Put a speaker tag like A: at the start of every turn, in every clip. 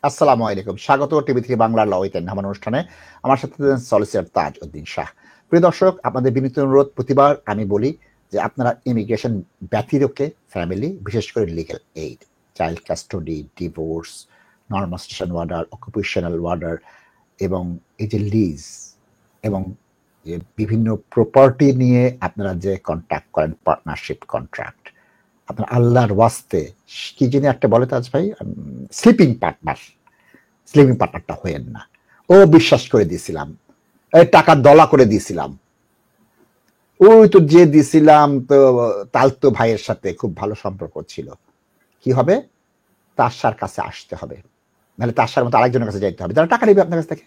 A: আসসালামু আলাইকুম। স্বাগত টিভি থেকে বাংলার ল উইকেন্ড নামান অনুষ্ঠানে। আমার সাথে আছেন সলিসিটর তাজউদ্দিন শাহ। প্রিয় দর্শক, আপনাদের বিনীত অনুরোধ, প্রতিবার আমি বলি যে আপনারা ইমিগ্রেশন ব্যতিরেকে ফ্যামিলি, বিশেষ করে legal aid, child custody, divorce, normal order, occupational order এবং এই যে লিজ এবং যে বিভিন্ন প্রপার্টি নিয়ে আপনারা যে কন্ট্রাক্ট করেন, পার্টনারশিপ কন্ট্রাক্ট, আপনার আল্লাহর ওয়াস্তে কি যিনি একটা বলে তাজ ভাই, স্লিপিং পার্টনারটা হইেন না। ও বিশ্বাস করে দিয়েছিলাম, এই টাকা দলা করে দিয়েছিলাম, ওই তো যে দিছিলাম তো তালতো ভাইয়ের সাথে খুব ভালো সম্পর্ক ছিল, কি হবে, তার কাছে আসতে হবে, নাহলে তার মতো আরেকজনের কাছে যাইতে হবে যারা টাকা নেবে আপনার কাছ থেকে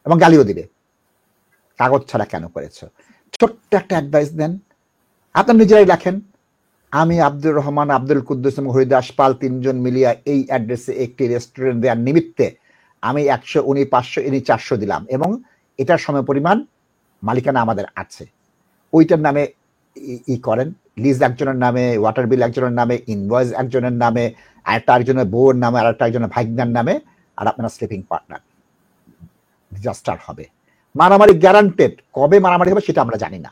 A: এবং গালিও দিবে, কাগজ ছাড়া কেন করেছ। ছোট্ট একটা অ্যাডভাইস দেন, আপনার নিজেরাই লেখেন, আমি আব্দুর রহমান, আব্দুল কুদ্দুস এবং হরিদাস পাল তিনজন মিলিয়া এই অ্যাড্রেসে একটি রেস্টুরেন্ট দেওয়ার নিমিত্তে আমি 100, উনি 500, ইনি 400 দিলাম এবং এটার সম পরিমাণ মালিকানা আমাদের আছে, ওইটার নামে করেন, লিজ একজনের নামে, ওয়াটার বিল একজনের নামে, ইনভয়েস একজনের নামে, আরেকজনের বউর নামে, একজনের ভাগ্নার নামে, আর আপনারা স্লিপিং পার্টনার। ডিজাস্টার হবে, মারামারি গ্যারান্টেড। কবে মারামারি হবে সেটা আমরা জানি না,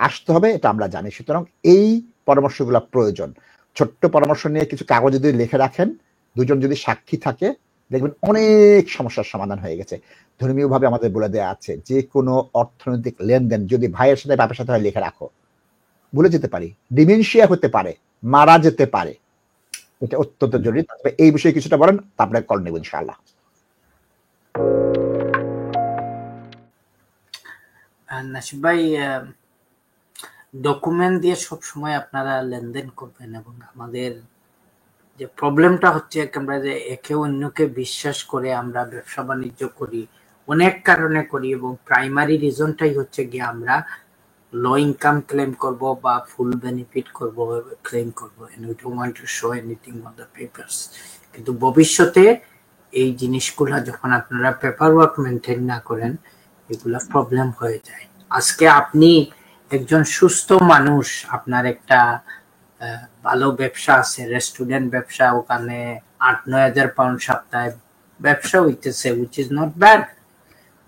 A: আসতে হবে এটা আমরা জানি। সুতরাং এই পরামর্শগুলো প্রয়োজন। ছোট্ট পরামর্শ নিয়ে কিছু কাগজ যদি লিখে রাখেন, দুজন যদি সাক্ষী থাকে, দেখবেন অনেক সমস্যার সমাধান হয়ে গেছে। ধর্মীয়ভাবে আমাদের বলে দেওয়া আছে, যে কোনো অর্থনৈতিক লেনদেন যদি ভাইয়ের সাথে বাপের সাথে হয় লিখে রাখো, ভুলে যেতে পারি, ডিমেনশিয়া হতে পারে, মারা যেতে পারে, এটা অত্যন্ত জরুরি। তবে এই বিষয়ে কিছুটা বলেন, তারপরে কল নেব ইনশাআল্লাহ।
B: নাসিব ভাই, ডকুমেন্ট দিয়ে সব সময় আপনারা লেনদেন করবেন এবং আমাদের যে প্রবলেমটা হচ্ছে আমরা যে একে অন্যকে বিশ্বাস করে আমরা ব্যবসা বাণিজ্য করি, অনেক কারণে করি এবং প্রাইমারি রিজনটাই হচ্ছে গিয়ে আমরা লো ইনকাম ক্লেম করব বা ফুল বেনিফিট করব, ক্লেম করব, and we don't want to show anything on the papers। কিন্তু ভবিষ্যতে এই জিনিসগুলা যখন আপনারা পেপার ওয়ার্ক মেনটেন না করেন, এগুলা প্রবলেম হয়ে যায়। আজকে আপনি একজন সুস্থ মানুষ, আপনার একটা ভালো ব্যবসা আছে, রেস্টুরেন্ট ব্যবসা, ওখানে 8-9 হাজার পাউন্ড সপ্তাহে ব্যবসা হইতেছে, উইচ ইজ নট ব্যাড।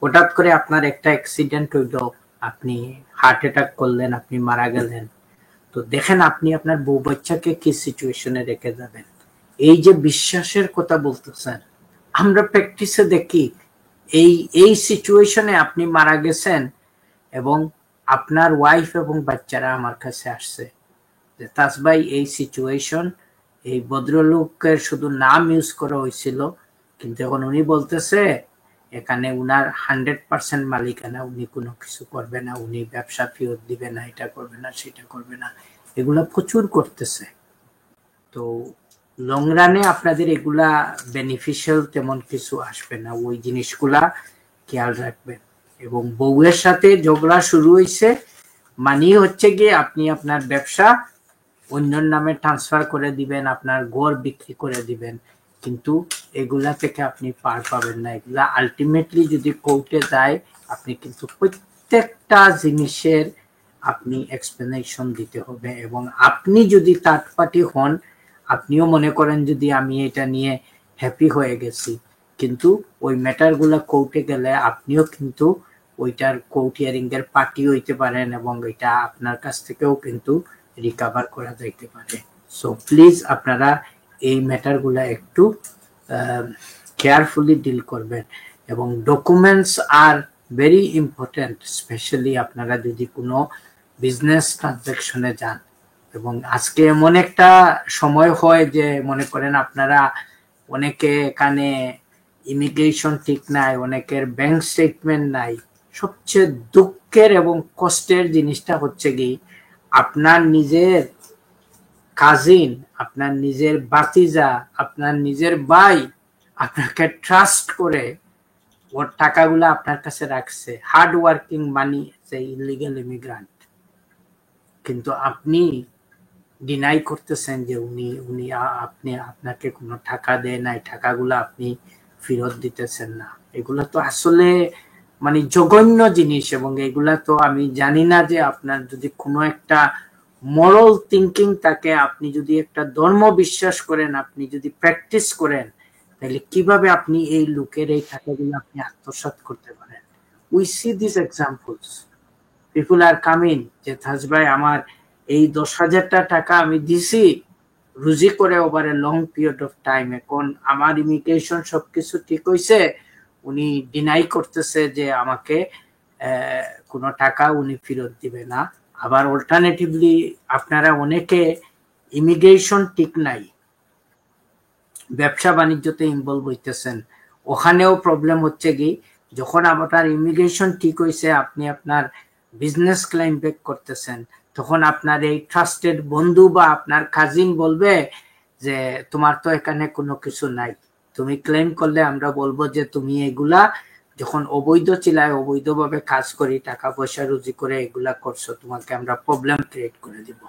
B: হঠাৎ করে আপনার একটা অ্যাক্সিডেন্ট হইলো, আপনি হার্ট অ্যাটাক করলেন, আপনি মারা গেলেন, তো দেখেন আপনি আপনার বউ বাচ্চাকে কি সিচুয়েশনে রেখে যাবেন। এই যে বিশ্বাসের কথা বলতেছেন, আমরা প্র্যাকটিসে দেখি এই সিচুয়েশনে আপনি মারা গেছেন এবং আপনার ওয়াইফ এবং বাচ্চারা আমার কাছে আসছে যে তাজ ভাই এই সিচুয়েশন, এই ভদ্রলোকের শুধু নাম ইউজ করা হয়েছিল, কিন্তু এখন উনি বলতেছে এখানে উনার 100% মালিকানা, উনি কোনো কিছু করবে না, উনি ব্যবসা ফেরত দিবে না, এটা করবে না, সেটা করবে না। এগুলা প্রচুর করতেছে। তো লং রানে আপনাদের এগুলা বেনিফিশিয়াল তেমন কিছু আসবে না, ওই জিনিসগুলা খেয়াল রাখবেন। এবং বউয়ের সাথে ঝগড়া শুরু হয়েছে মানে হচ্ছে গিয়ে আপনি আপনার ব্যবসা অন্যর নামে ট্রান্সফার করে দিবেন, আপনার ঘর বিক্রি করে দিবেন, কিন্তু এগুলা থেকে আপনি পার পাবেন না। এগুলা আলটিমেটলি যদি কোর্টে যায়, আপনি কিন্তু প্রত্যেকটা জিনিসের আপনি এক্সপ্লেনেশন দিতে হবে। এবং আপনি যদি থার্ড পার্টি হন, আপনিও মনে করেন যদি আমি এটা নিয়ে হ্যাপি হয়ে গেছি, কিন্তু ওই ম্যাটারগুলো কোর্টে গেলে আপনিও কিন্তু ওইটার কোর্ট হিয়ারিং এর পার্টি হইতে পারেন এবং এটা আপনার কাছ থেকেও কিন্তু রিকভার করা যাইতে পারে। সো প্লিজ আপনারা এই ম্যাটারগুলো একটু কেয়ারফুলি ডিল করবেন এবং documents are very important, specially আপনারা যদি কোনো বিজনেস ট্রানজাকশনে যান। এবং আজকে এমন একটা সময় হয় যে মনে করেন আপনারা অনেকে এখানে ইমিগ্রেশন ঠিক নাই, অনেকের ব্যাংক স্টেটমেন্ট নাই। সবচেয়ে দুঃখের এবং কষ্টের জিনিসটা হচ্ছে কি, আপনার নিজের কাজিন, আপনার নিজের বাতিজা, আপনার নিজের ভাই আপনাকে ট্রাস্ট করে ওর টাকাগুলো আপনার কাছে রাখছে, হার্ড ওয়ার্কিং মানি, সেই ইলিগাল ইমিগ্রান্ট, কিন্তু আপনি ডিনাই করতেছেন যে উনি আপনি আপনাকে কোনো টাকা দেয় নাই, টাকাগুলো আপনি ফেরত দিতেছেন না। এগুলো তো আসলে মানে জঘন্য জিনিস। এবং এগুলা তো আমি জানি না যে আপনার যদি কোনো একটা মোরাল থিঙ্কিং থাকে, আপনি যদি একটা ধর্ম বিশ্বাস করেন, আপনি যদি প্র্যাকটিস করেন, তাহলে কিভাবে আপনি এই লোকের এই টাকাগুলো আপনি আত্মসাৎ করতে পারেন? We see this examples, people are coming যে তাজ ভাই আমার এই 10,000 টাকা আমি দিছি রুজি করে over a long period of time, এখন আমার ইমিগ্রেশন সবকিছু ঠিক হয়েছে, উনি ডিনাই করতেছে যে আমাকে কোনো টাকা উনি ফেরত দিবে না। আবার অল্টারনেটিভলি আপনারা অনেকে ইমিগ্রেশন ঠিক নাই, ব্যবসা বাণিজ্যতে ইনভলভ হইতেছেন, ওখানেও প্রবলেম হচ্ছে কি যখন আপনার ইমিগ্রেশন ঠিক হয়েছে আপনি আপনার বিজনেস ক্লাইম ব্যাক করতেছেন, তখন আপনার এই ট্রাস্টেড বন্ধু বা আপনার কাজিন বলবে যে তোমার তো এখানে কোনো কিছু নাই, তুমি ক্লেম করলে আমরা বলবো যে তুমি এগুলা যখন অবৈধ ছিলায় অবৈধভাবে কাজ করি টাকা পয়সা রুজি করে এগুলা করছো, তোমাকে আমরা প্রবলেম ক্রিয়েট করে দিব।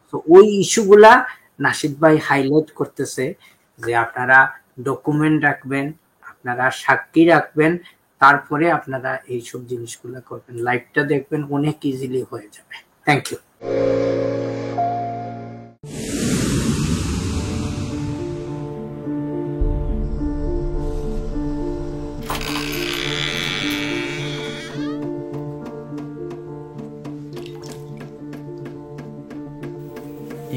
B: তো ওই ইস্যুগুলা নাশিদ ভাই হাইলাইট করতেছে যে আপনারা ডকুমেন্ট রাখবেন, আপনারা সাক্ষী রাখবেন, তারপরে আপনারা এইসব জিনিসগুলো করবেন, লাইভটা দেখবেন, অনেক ইজিলি হয়ে যাবে। Thank you.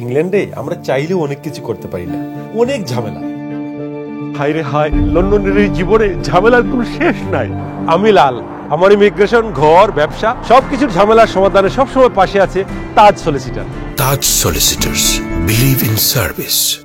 C: ইংল্যান্ডে আমরা চাইলেও অনেক কিছু করতে পারি না, অনেক ঝামেলা। হায় রে হায়, লন্ডনের এই জীবনে ঝামেলার কোনো শেষ নাই। আমি লাল, আমার ইমিগ্রেশন, ঘর, ব্যবসা সবকিছুর ঝামেলার সমাধানে সবসময় পাশে আছে তাজ solicitor.
D: Taj Solicitors. Believe in service.